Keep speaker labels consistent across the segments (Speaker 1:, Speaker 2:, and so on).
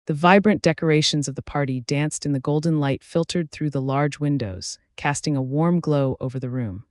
Speaker 1: The vibrant decorations of the party danced in the golden light filtered through the large windows, casting a warm glow over the room.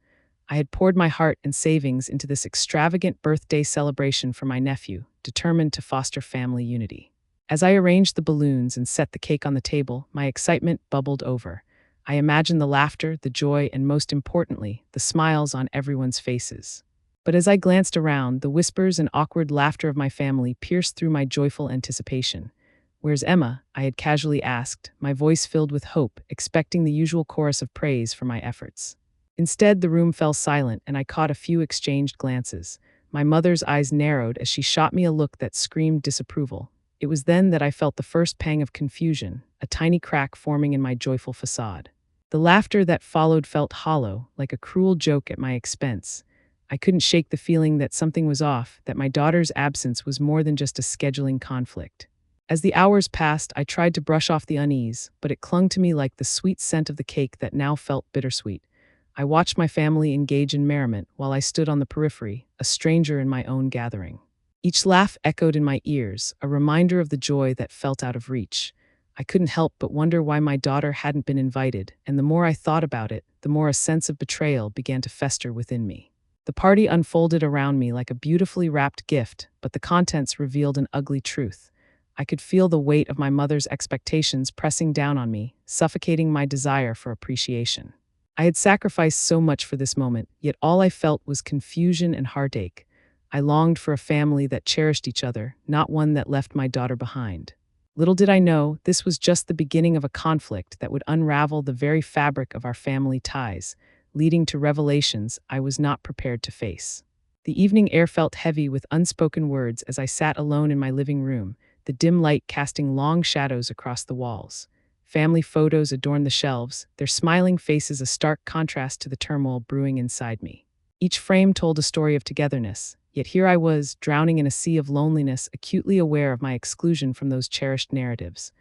Speaker 1: I had poured my heart and savings into this extravagant birthday celebration for my nephew, determined to foster family unity. As I arranged the balloons and set the cake on the table, my excitement bubbled over. I imagined the laughter, the joy, and most importantly, the smiles on everyone's faces. But as I glanced around, the whispers and awkward laughter of my family pierced through my joyful anticipation. "Where's Emma?" I had casually asked, my voice filled with hope, expecting the usual chorus of praise for my efforts. Instead, the room fell silent, and I caught a few exchanged glances. My mother's eyes narrowed as she shot me a look that screamed disapproval. It was then that I felt the first pang of confusion, a tiny crack forming in my joyful facade. The laughter that followed felt hollow, like a cruel joke at my expense. I couldn't shake the feeling that something was off, that my daughter's absence was more than just a scheduling conflict. As the hours passed, I tried to brush off the unease, but it clung to me like the sweet scent of the cake that now felt bittersweet. I watched my family engage in merriment while I stood on the periphery, a stranger in my own gathering. Each laugh echoed in my ears, a reminder of the joy that felt out of reach. I couldn't help but wonder why my daughter hadn't been invited, and the more I thought about it, the more a sense of betrayal began to fester within me. The party unfolded around me like a beautifully wrapped gift, but the contents revealed an ugly truth. I could feel the weight of my mother's expectations pressing down on me, suffocating my desire for appreciation. I had sacrificed so much for this moment, yet all I felt was confusion and heartache. I longed for a family that cherished each other, not one that left my daughter behind. Little did I know, this was just the beginning of a conflict that would unravel the very fabric of our family ties, leading to revelations I was not prepared to face. The evening air felt heavy with unspoken words as I sat alone in my living room, the dim light casting long shadows across the walls. Family photos adorned the shelves, their smiling faces a stark contrast to the turmoil brewing inside me. Each frame told a story of togetherness, yet here I was, drowning in a sea of loneliness, acutely aware of my exclusion from those cherished narratives.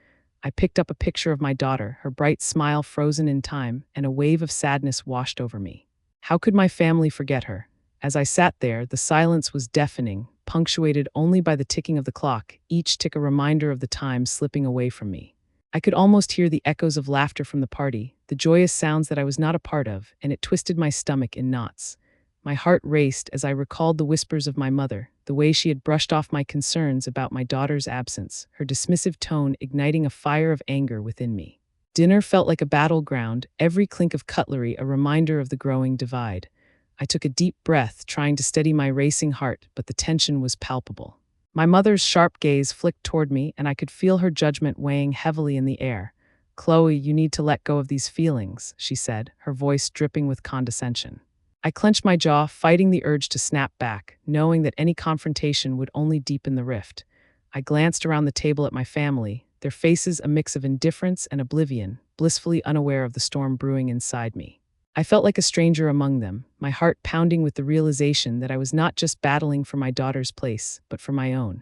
Speaker 1: I picked up a picture of my daughter, her bright smile frozen in time, and a wave of sadness washed over me. How could my family forget her? As I sat there, the silence was deafening, punctuated only by the ticking of the clock, each tick a reminder of the time slipping away from me. I could almost hear the echoes of laughter from the party, the joyous sounds that I was not a part of, and it twisted my stomach in knots. My heart raced as I recalled the whispers of my mother, the way she had brushed off my concerns about my daughter's absence, her dismissive tone igniting a fire of anger within me. Dinner felt like a battleground, every clink of cutlery a reminder of the growing divide. I took a deep breath, trying to steady my racing heart, but the tension was palpable. My mother's sharp gaze flicked toward me, and I could feel her judgment weighing heavily in the air. "Chloe, you need to let go of these feelings," she said, her voice dripping with condescension. I clenched my jaw, fighting the urge to snap back, knowing that any confrontation would only deepen the rift. I glanced around the table at my family, their faces a mix of indifference and oblivion, blissfully unaware of the storm brewing inside me. I felt like a stranger among them, my heart pounding with the realization that I was not just battling for my daughter's place, but for my own.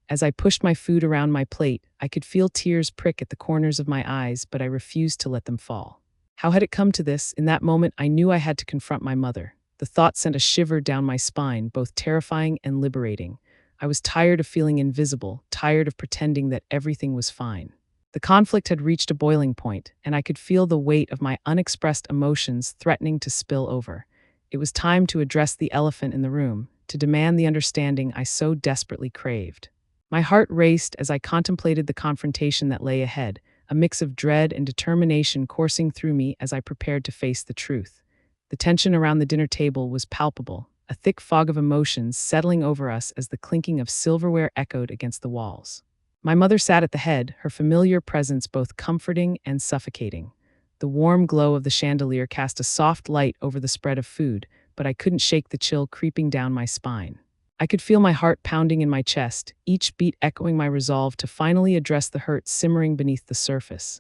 Speaker 1: As I pushed my food around my plate, I could feel tears prick at the corners of my eyes, but I refused to let them fall. How had it come to this? In that moment, I knew I had to confront my mother. The thought sent a shiver down my spine, both terrifying and liberating. I was tired of feeling invisible, tired of pretending that everything was fine. The conflict had reached a boiling point, and I could feel the weight of my unexpressed emotions threatening to spill over. It was time to address the elephant in the room, to demand the understanding I so desperately craved. My heart raced as I contemplated the confrontation that lay ahead, a mix of dread and determination coursing through me as I prepared to face the truth. The tension around the dinner table was palpable, a thick fog of emotions settling over us as the clinking of silverware echoed against the walls. My mother sat at the head, her familiar presence both comforting and suffocating. The warm glow of the chandelier cast a soft light over the spread of food, but I couldn't shake the chill creeping down my spine. I could feel my heart pounding in my chest, each beat echoing my resolve to finally address the hurt simmering beneath the surface.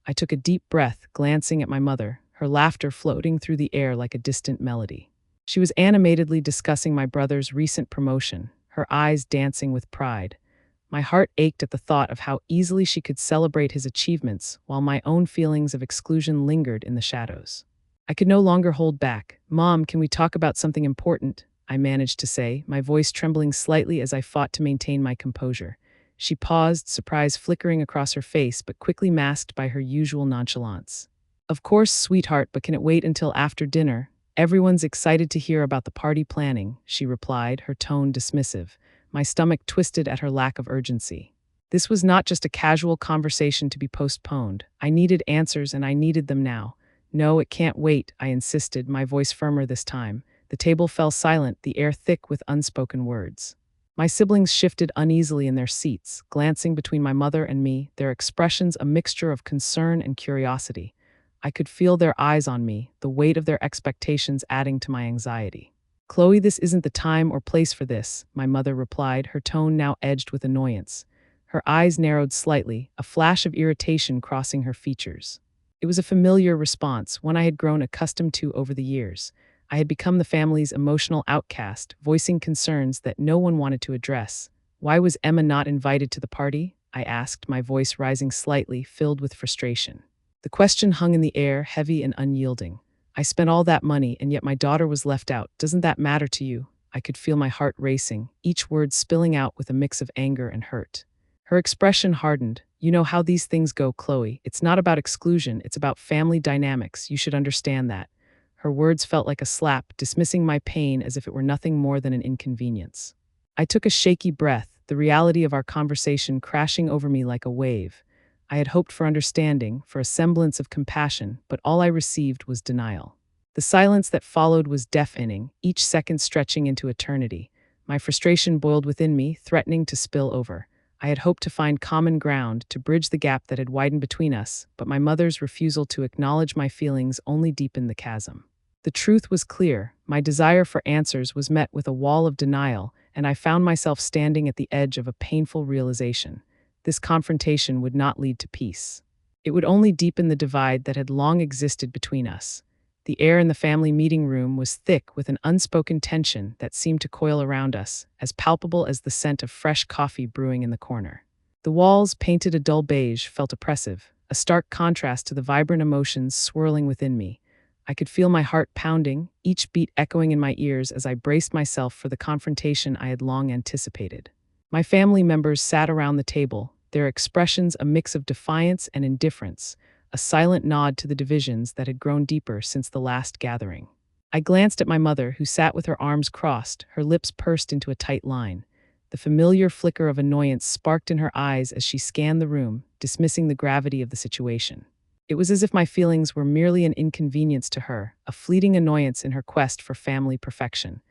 Speaker 1: I took a deep breath, glancing at my mother, her laughter floating through the air like a distant melody. She was animatedly discussing my brother's recent promotion, her eyes dancing with pride. My heart ached at the thought of how easily she could celebrate his achievements, while my own feelings of exclusion lingered in the shadows. I could no longer hold back. "Mom, can we talk about something important?" I managed to say, my voice trembling slightly as I fought to maintain my composure. She paused, surprise flickering across her face, but quickly masked by her usual nonchalance. Of course, sweetheart, but can it wait until after dinner? Everyone's excited to hear about the party planning, she replied, her tone dismissive. My stomach twisted at her lack of urgency. This was not just a casual conversation to be postponed. I needed answers, and I needed them now. No, it can't wait, I insisted, my voice firmer this time. The table fell silent, the air thick with unspoken words. My siblings shifted uneasily in their seats, glancing between my mother and me, their expressions a mixture of concern and curiosity. I could feel their eyes on me, the weight of their expectations adding to my anxiety. Chloe, this isn't the time or place for this, my mother replied, her tone now edged with annoyance. Her eyes narrowed slightly, a flash of irritation crossing her features. It was a familiar response, one I had grown accustomed to over the years. I had become the family's emotional outcast, voicing concerns that no one wanted to address. Why was Emma not invited to the party? I asked, my voice rising slightly, filled with frustration. The question hung in the air, heavy and unyielding. I spent all that money, and yet my daughter was left out. Doesn't that matter to you? I could feel my heart racing, each word spilling out with a mix of anger and hurt. Her expression hardened. You know how these things go, Chloe. It's not about exclusion, it's about family dynamics. You should understand that. Her words felt like a slap, dismissing my pain as if it were nothing more than an inconvenience. I took a shaky breath, the reality of our conversation crashing over me like a wave. I had hoped for understanding, for a semblance of compassion, but all I received was denial. The silence that followed was deafening, each second stretching into eternity. My frustration boiled within me, threatening to spill over. I had hoped to find common ground, to bridge the gap that had widened between us, but my mother's refusal to acknowledge my feelings only deepened the chasm. The truth was clear. My desire for answers was met with a wall of denial, and I found myself standing at the edge of a painful realization. This confrontation would not lead to peace. It would only deepen the divide that had long existed between us. The air in the family meeting room was thick with an unspoken tension that seemed to coil around us, as palpable as the scent of fresh coffee brewing in the corner. The walls, painted a dull beige, felt oppressive, a stark contrast to the vibrant emotions swirling within me. I could feel my heart pounding, each beat echoing in my ears as I braced myself for the confrontation I had long anticipated. My family members sat around the table, their expressions a mix of defiance and indifference, a silent nod to the divisions that had grown deeper since the last gathering. I glanced at my mother, who sat with her arms crossed, her lips pursed into a tight line. The familiar flicker of annoyance sparked in her eyes as she scanned the room, dismissing the gravity of the situation. It was as if my feelings were merely an inconvenience to her, a fleeting annoyance in her quest for family perfection.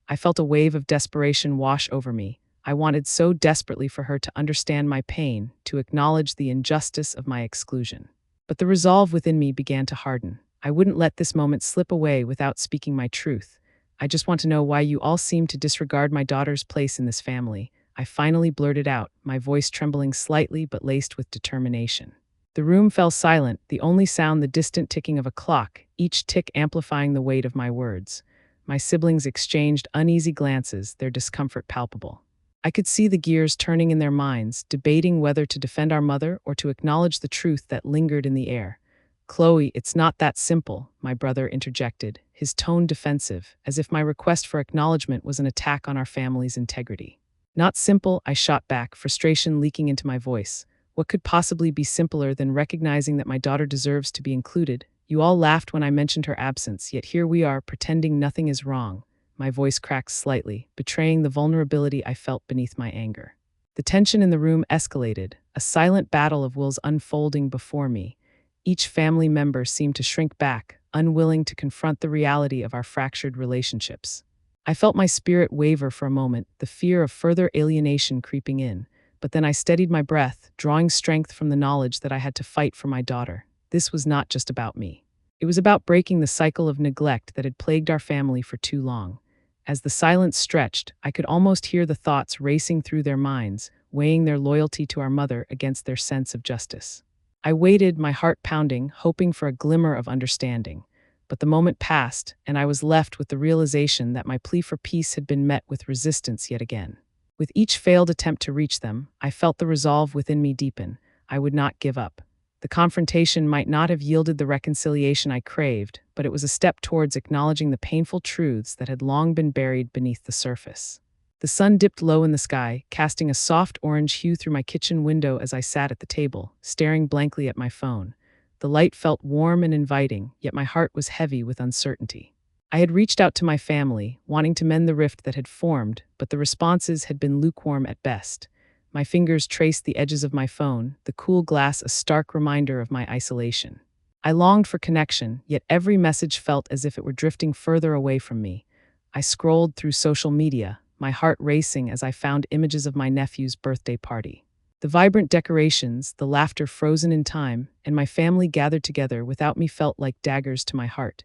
Speaker 1: I felt a wave of desperation wash over me. I wanted so desperately for her to understand my pain, to acknowledge the injustice of my exclusion. But the resolve within me began to harden. I wouldn't let this moment slip away without speaking my truth. I just want to know why you all seem to disregard my daughter's place in this family. I finally blurted out, my voice trembling slightly but laced with determination. The room fell silent, the only sound the distant ticking of a clock, each tick amplifying the weight of my words. My siblings exchanged uneasy glances, their discomfort palpable. I could see the gears turning in their minds, debating whether to defend our mother or to acknowledge the truth that lingered in the air. Chloe, it's not that simple, my brother interjected, his tone defensive, as if my request for acknowledgement was an attack on our family's integrity. Not simple, I shot back, frustration leaking into my voice. What could possibly be simpler than recognizing that my daughter deserves to be included? You all laughed when I mentioned her absence, yet here we are, pretending nothing is wrong. My voice cracked slightly, betraying the vulnerability I felt beneath my anger. The tension in the room escalated, a silent battle of wills unfolding before me. Each family member seemed to shrink back, unwilling to confront the reality of our fractured relationships. I felt my spirit waver for a moment, the fear of further alienation creeping in, but then I steadied my breath, drawing strength from the knowledge that I had to fight for my daughter. This was not just about me. It was about breaking the cycle of neglect that had plagued our family for too long. As the silence stretched, I could almost hear the thoughts racing through their minds, weighing their loyalty to our mother against their sense of justice. I waited, my heart pounding, hoping for a glimmer of understanding. But the moment passed, and I was left with the realization that my plea for peace had been met with resistance yet again. With each failed attempt to reach them, I felt the resolve within me deepen. I would not give up. The confrontation might not have yielded the reconciliation I craved, but it was a step towards acknowledging the painful truths that had long been buried beneath the surface. The The sun dipped low in the sky, casting a soft orange hue through my kitchen window as I sat at the table, staring blankly at my phone. The light felt warm and inviting, yet my heart was heavy with uncertainty. I had reached out to my family, wanting to mend the rift that had formed, but the responses had been lukewarm at best. My fingers traced the edges of my phone, the cool glass a stark reminder of my isolation. I longed for connection, yet every message felt as if it were drifting further away from me. I scrolled through social media, my heart racing as I found images of my nephew's birthday party. The vibrant decorations, the laughter frozen in time, and my family gathered together without me felt like daggers to my heart.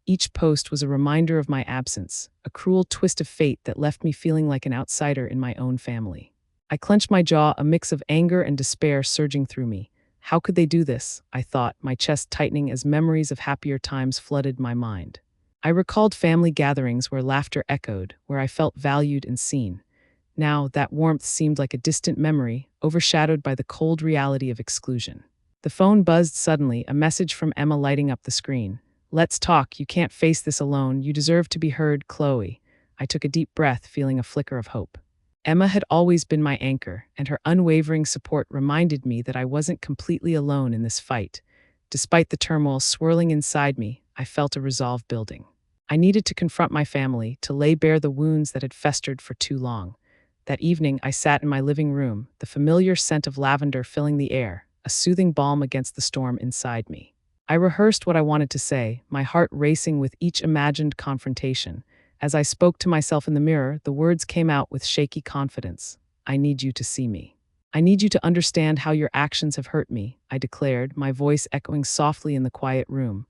Speaker 1: Each post was a reminder of my absence, a cruel twist of fate that left me feeling like an outsider in my own family. I clenched my jaw, a mix of anger and despair surging through me. How could they do this? I thought, my chest tightening as memories of happier times flooded my mind. I recalled family gatherings where laughter echoed, where I felt valued and seen. Now, that warmth seemed like a distant memory, overshadowed by the cold reality of exclusion. The phone buzzed suddenly, a message from Emma lighting up the screen. "Let's talk, you can't face this alone, you deserve to be heard, Chloe." I took a deep breath, feeling a flicker of hope. Emma had always been my anchor, and her unwavering support reminded me that I wasn't completely alone in this fight. Despite the turmoil swirling inside me, I felt a resolve building. I needed to confront my family, to lay bare the wounds that had festered for too long. That evening, I sat in my living room, the familiar scent of lavender filling the air, a soothing balm against the storm inside me. I rehearsed what I wanted to say, my heart racing with each imagined confrontation. As I spoke to myself in the mirror, the words came out with shaky confidence. "I need you to see me. I need you to understand how your actions have hurt me," I declared, my voice echoing softly in the quiet room.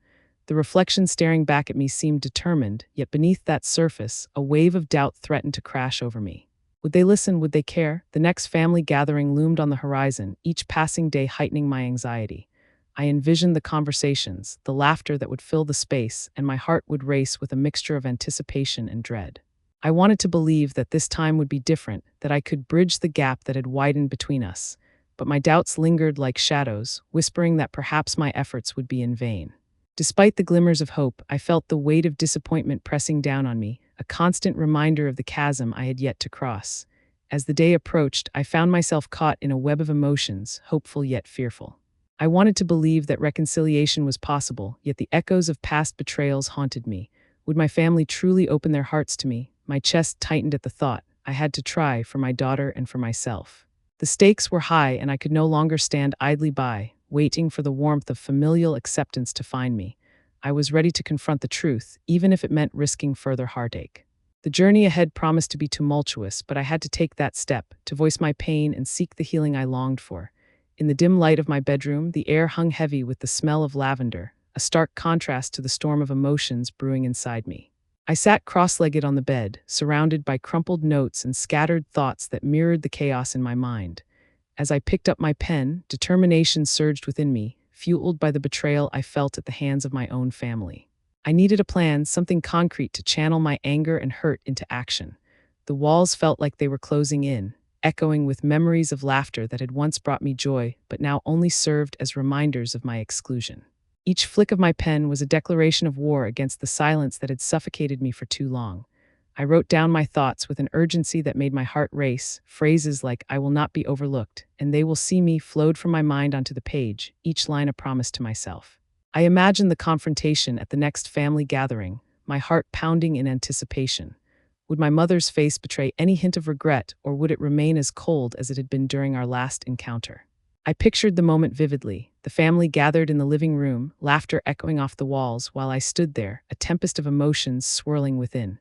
Speaker 1: The reflection staring back at me seemed determined, yet beneath that surface, a wave of doubt threatened to crash over me. Would they listen? Would they care? The next family gathering loomed on the horizon, each passing day heightening my anxiety. I envisioned the conversations, the laughter that would fill the space, and my heart would race with a mixture of anticipation and dread. I wanted to believe that this time would be different, that I could bridge the gap that had widened between us. But my doubts lingered like shadows, whispering that perhaps my efforts would be in vain. Despite the glimmers of hope, I felt the weight of disappointment pressing down on me, a constant reminder of the chasm I had yet to cross. As the day approached, I found myself caught in a web of emotions, hopeful yet fearful. I wanted to believe that reconciliation was possible, yet the echoes of past betrayals haunted me. Would my family truly open their hearts to me? My chest tightened at the thought. I had to try, for my daughter and for myself. The stakes were high, and I could no longer stand idly by, waiting for the warmth of familial acceptance to find me. I was ready to confront the truth, even if it meant risking further heartache. The journey ahead promised to be tumultuous, but I had to take that step, to voice my pain and seek the healing I longed for. In the dim light of my bedroom, the air hung heavy with the smell of lavender, a stark contrast to the storm of emotions brewing inside me. I sat cross-legged on the bed, surrounded by crumpled notes and scattered thoughts that mirrored the chaos in my mind. As I picked up my pen, determination surged within me, fueled by the betrayal I felt at the hands of my own family. I needed a plan, something concrete to channel my anger and hurt into action. The walls felt like they were closing in, echoing with memories of laughter that had once brought me joy, but now only served as reminders of my exclusion. Each flick of my pen was a declaration of war against the silence that had suffocated me for too long. I wrote down my thoughts with an urgency that made my heart race. Phrases like "I will not be overlooked" and "they will see me" flowed from my mind onto the page, each line a promise to myself. I imagined the confrontation at the next family gathering, my heart pounding in anticipation. Would my mother's face betray any hint of regret, or would it remain as cold as it had been during our last encounter? I pictured the moment vividly, the family gathered in the living room, laughter echoing off the walls, while I stood there, a tempest of emotions swirling within.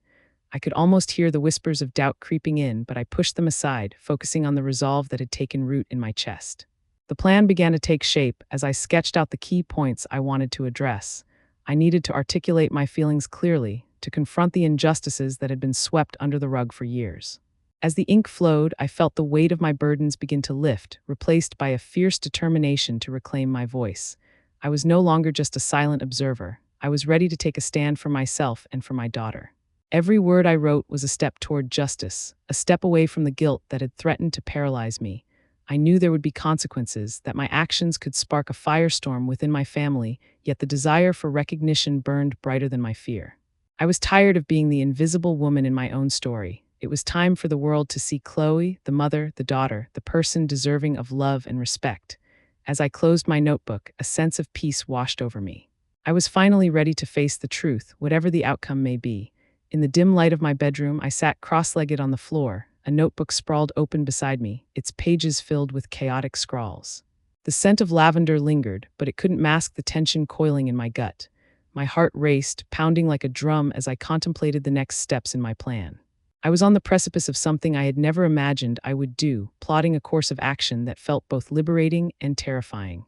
Speaker 1: I could almost hear the whispers of doubt creeping in, but I pushed them aside, focusing on the resolve that had taken root in my chest. The plan began to take shape as I sketched out the key points I wanted to address. I needed to articulate my feelings clearly, to confront the injustices that had been swept under the rug for years. As the ink flowed, I felt the weight of my burdens begin to lift, replaced by a fierce determination to reclaim my voice. I was no longer just a silent observer. I was ready to take a stand for myself and for my daughter. Every word I wrote was a step toward justice, a step away from the guilt that had threatened to paralyze me. I knew there would be consequences, that my actions could spark a firestorm within my family, yet the desire for recognition burned brighter than my fear. I was tired of being the invisible woman in my own story, It was time for the world to see Chloe, the mother, the daughter, the person deserving of love and respect. As I closed my notebook, a sense of peace washed over me. I was finally ready to face the truth, whatever the outcome may be. In the dim light of my bedroom, I sat cross-legged on the floor, a notebook sprawled open beside me, its pages filled with chaotic scrawls. The scent of lavender lingered, but it couldn't mask the tension coiling in my gut. My heart raced, pounding like a drum as I contemplated the next steps in my plan. I was on the precipice of something I had never imagined I would do, plotting a course of action that felt both liberating and terrifying.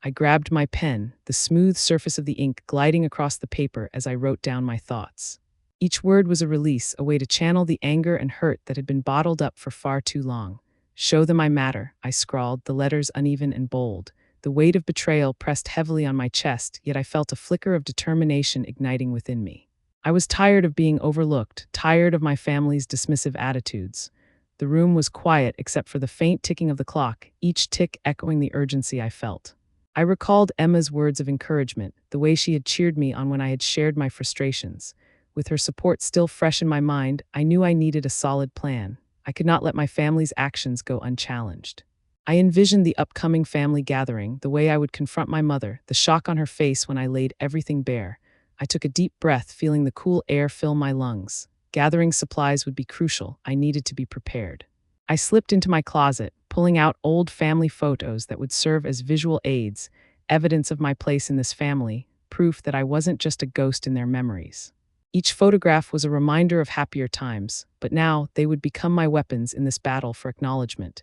Speaker 1: I grabbed my pen, the smooth surface of the ink gliding across the paper as I wrote down my thoughts. Each word was a release, a way to channel the anger and hurt that had been bottled up for far too long. "Show them I matter," I scrawled, the letters uneven and bold. The weight of betrayal pressed heavily on my chest, yet I felt a flicker of determination igniting within me. I was tired of being overlooked, tired of my family's dismissive attitudes. The room was quiet except for the faint ticking of the clock, each tick echoing the urgency I felt. I recalled Emma's words of encouragement, the way she had cheered me on when I had shared my frustrations. With her support still fresh in my mind, I knew I needed a solid plan. I could not let my family's actions go unchallenged. I envisioned the upcoming family gathering, the way I would confront my mother, the shock on her face when I laid everything bare. I took a deep breath, feeling the cool air fill my lungs. Gathering supplies would be crucial. I needed to be prepared. I slipped into my closet, pulling out old family photos that would serve as visual aids, evidence of my place in this family, proof that I wasn't just a ghost in their memories. Each photograph was a reminder of happier times, but now they would become my weapons in this battle for acknowledgement.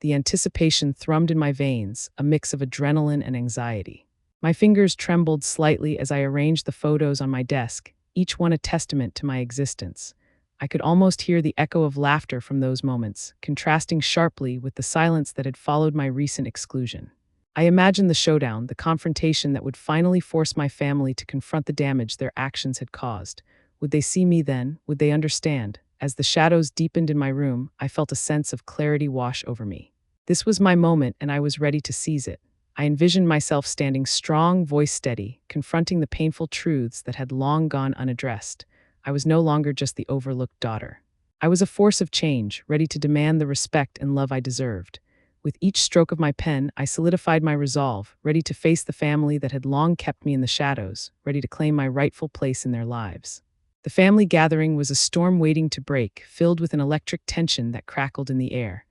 Speaker 1: The anticipation thrummed in my veins, a mix of adrenaline and anxiety. My fingers trembled slightly as I arranged the photos on my desk, each one a testament to my existence. I could almost hear the echo of laughter from those moments, contrasting sharply with the silence that had followed my recent exclusion. I imagined the showdown, the confrontation that would finally force my family to confront the damage their actions had caused. Would they see me then? Would they understand? As the shadows deepened in my room, I felt a sense of clarity wash over me. This was my moment, and I was ready to seize it. I envisioned myself standing strong, voice steady, confronting the painful truths that had long gone unaddressed. I was no longer just the overlooked daughter. I was a force of change, ready to demand the respect and love I deserved. With each stroke of my pen, I solidified my resolve, ready to face the family that had long kept me in the shadows, ready to claim my rightful place in their lives. The family gathering was a storm waiting to break, filled with an electric tension that crackled in the air.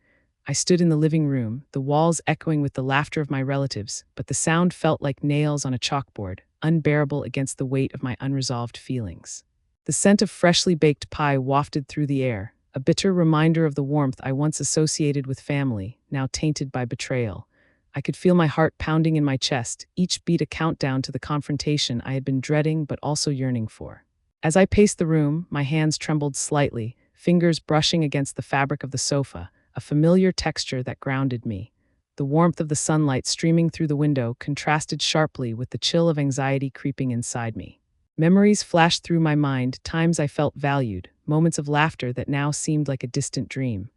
Speaker 1: I stood in the living room, the walls echoing with the laughter of my relatives, but the sound felt like nails on a chalkboard, unbearable against the weight of my unresolved feelings. The scent of freshly baked pie wafted through the air, a bitter reminder of the warmth I once associated with family, now tainted by betrayal. I could feel my heart pounding in my chest, each beat a countdown to the confrontation I had been dreading but also yearning for. As I paced the room, my hands trembled slightly, fingers brushing against the fabric of the sofa, a familiar texture that grounded me. The warmth of the sunlight streaming through the window contrasted sharply with the chill of anxiety creeping inside me. Memories flashed through my mind, times I felt valued, moments of laughter that now seemed like a distant dream.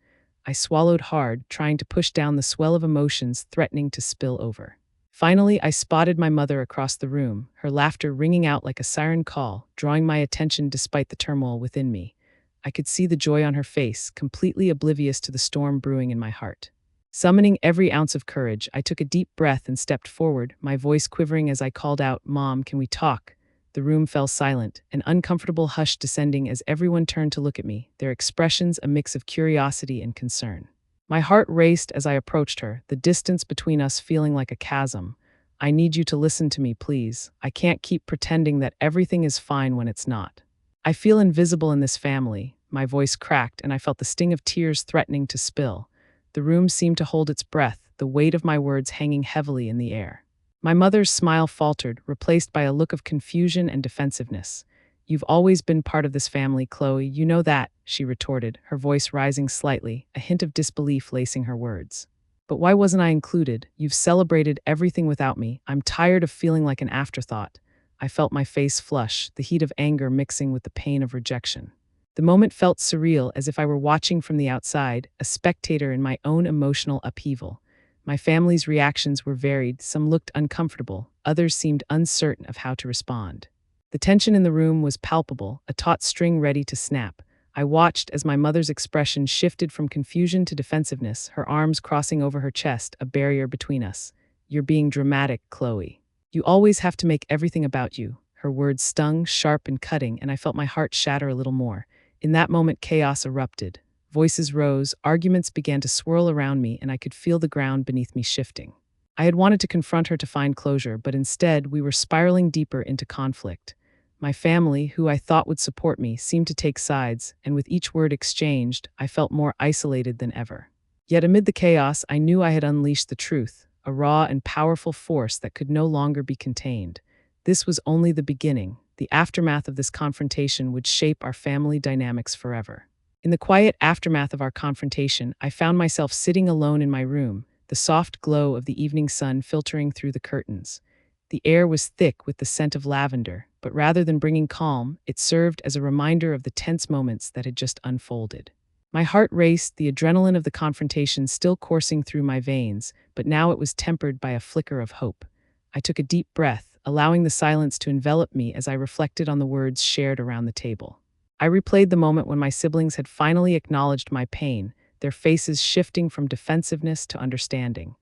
Speaker 1: I swallowed hard, trying to push down the swell of emotions threatening to spill over. Finally, I spotted my mother across the room, her laughter ringing out like a siren call, drawing my attention despite the turmoil within me. I could see the joy on her face, completely oblivious to the storm brewing in my heart. Summoning every ounce of courage, I took a deep breath and stepped forward, my voice quivering as I called out, "Mom, can we talk?" The room fell silent, an uncomfortable hush descending as everyone turned to look at me, their expressions a mix of curiosity and concern. My heart raced as I approached her, the distance between us feeling like a chasm. "I need you to listen to me, please. I can't keep pretending that everything is fine when it's not. I feel invisible in this family." My voice cracked, and I felt the sting of tears threatening to spill. The room seemed to hold its breath, the weight of my words hanging heavily in the air. My mother's smile faltered, replaced by a look of confusion and defensiveness. "You've always been part of this family, Chloe, you know that," she retorted, her voice rising slightly, a hint of disbelief lacing her words. "But why wasn't I included? You've celebrated everything without me. I'm tired of feeling like an afterthought." I felt my face flush, the heat of anger mixing with the pain of rejection. The moment felt surreal, as if I were watching from the outside, a spectator in my own emotional upheaval. My family's reactions were varied, some looked uncomfortable, others seemed uncertain of how to respond. The tension in the room was palpable, a taut string ready to snap. I watched as my mother's expression shifted from confusion to defensiveness, her arms crossing over her chest, a barrier between us. "You're being dramatic, Chloe. You always have to make everything about you." Her words stung, sharp and cutting, and I felt my heart shatter a little more. In that moment, chaos erupted. Voices rose, arguments began to swirl around me, and I could feel the ground beneath me shifting. I had wanted to confront her to find closure, but instead we were spiraling deeper into conflict. My family, who I thought would support me, seemed to take sides, and with each word exchanged, I felt more isolated than ever. Yet amid the chaos, I knew I had unleashed the truth, a raw and powerful force that could no longer be contained. This was only the beginning. The aftermath of this confrontation would shape our family dynamics forever. In the quiet aftermath of our confrontation, I found myself sitting alone in my room, the soft glow of the evening sun filtering through the curtains. The air was thick with the scent of lavender, but rather than bringing calm, it served as a reminder of the tense moments that had just unfolded. My heart raced, the adrenaline of the confrontation still coursing through my veins, but now it was tempered by a flicker of hope. I took a deep breath, allowing the silence to envelop me as I reflected on the words shared around the table. I replayed the moment when my siblings had finally acknowledged my pain, their faces shifting from defensiveness to understanding.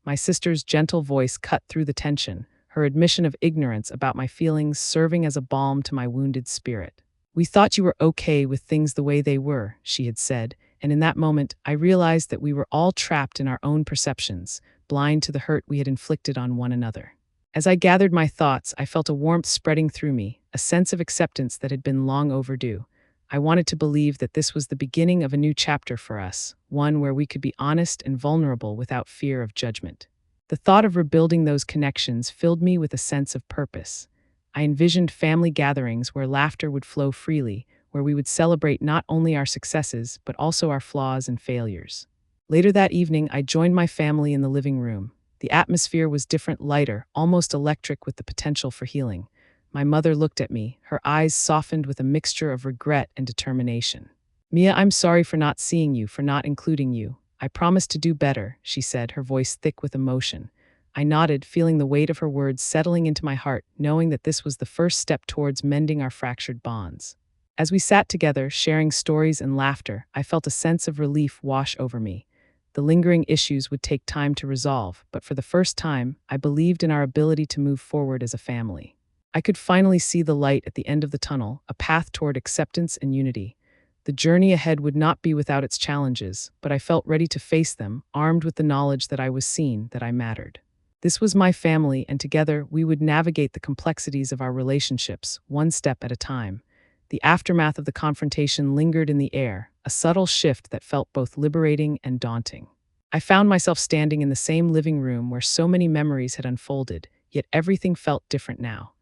Speaker 1: My sister's gentle voice cut through the tension, her admission of ignorance about my feelings serving as a balm to my wounded spirit. "We thought you were okay with things the way they were," she had said, and in that moment I realized that we were all trapped in our own perceptions, blind to the hurt we had inflicted on one another. As I gathered my thoughts, I felt a warmth spreading through me, a sense of acceptance that had been long overdue. I wanted to believe that this was the beginning of a new chapter for us, one where we could be honest and vulnerable without fear of judgment. The thought of rebuilding those connections filled me with a sense of purpose. I envisioned family gatherings where laughter would flow freely, where we would celebrate not only our successes, but also our flaws and failures. Later that evening, I joined my family in the living room. The atmosphere was different, lighter, almost electric with the potential for healing. My mother looked at me, her eyes softened with a mixture of regret and determination. "Mia, I'm sorry for not seeing you, for not including you. I promise to do better," she said, her voice thick with emotion. I nodded, feeling the weight of her words settling into my heart, knowing that this was the first step towards mending our fractured bonds. As we sat together, sharing stories and laughter, I felt a sense of relief wash over me. The lingering issues would take time to resolve, but for the first time, I believed in our ability to move forward as a family. I could finally see the light at the end of the tunnel, a path toward acceptance and unity. The journey ahead would not be without its challenges, but I felt ready to face them, armed with the knowledge that I was seen, that I mattered. This was my family, and together we would navigate the complexities of our relationships, one step at a time. The aftermath of the confrontation lingered in the air, a subtle shift that felt both liberating and daunting. I found myself standing in the same living room where so many memories had unfolded, yet everything felt different now.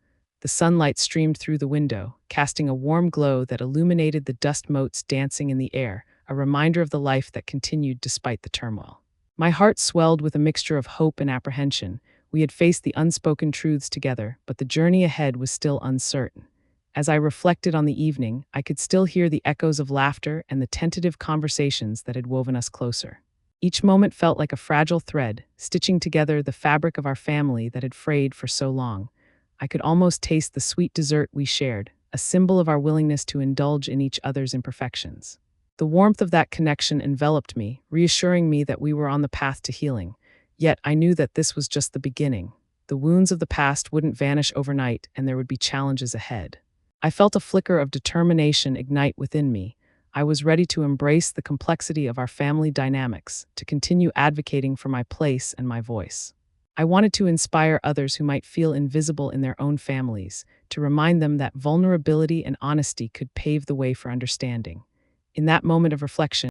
Speaker 1: The sunlight streamed through the window, casting a warm glow that illuminated the dust motes dancing in the air, a reminder of the life that continued despite the turmoil. My heart swelled with a mixture of hope and apprehension. We had faced the unspoken truths together, but the journey ahead was still uncertain. As I reflected on the evening, I could still hear the echoes of laughter and the tentative conversations that had woven us closer. Each moment felt like a fragile thread, stitching together the fabric of our family that had frayed for so long. I could almost taste the sweet dessert we shared, a symbol of our willingness to indulge in each other's imperfections. The warmth of that connection enveloped me, reassuring me that we were on the path to healing. Yet I knew that this was just the beginning. The wounds of the past wouldn't vanish overnight, and there would be challenges ahead. I felt a flicker of determination ignite within me. I was ready to embrace the complexity of our family dynamics, to continue advocating for my place and my voice. I wanted to inspire others who might feel invisible in their own families, to remind them that vulnerability and honesty could pave the way for understanding. In that moment of reflection,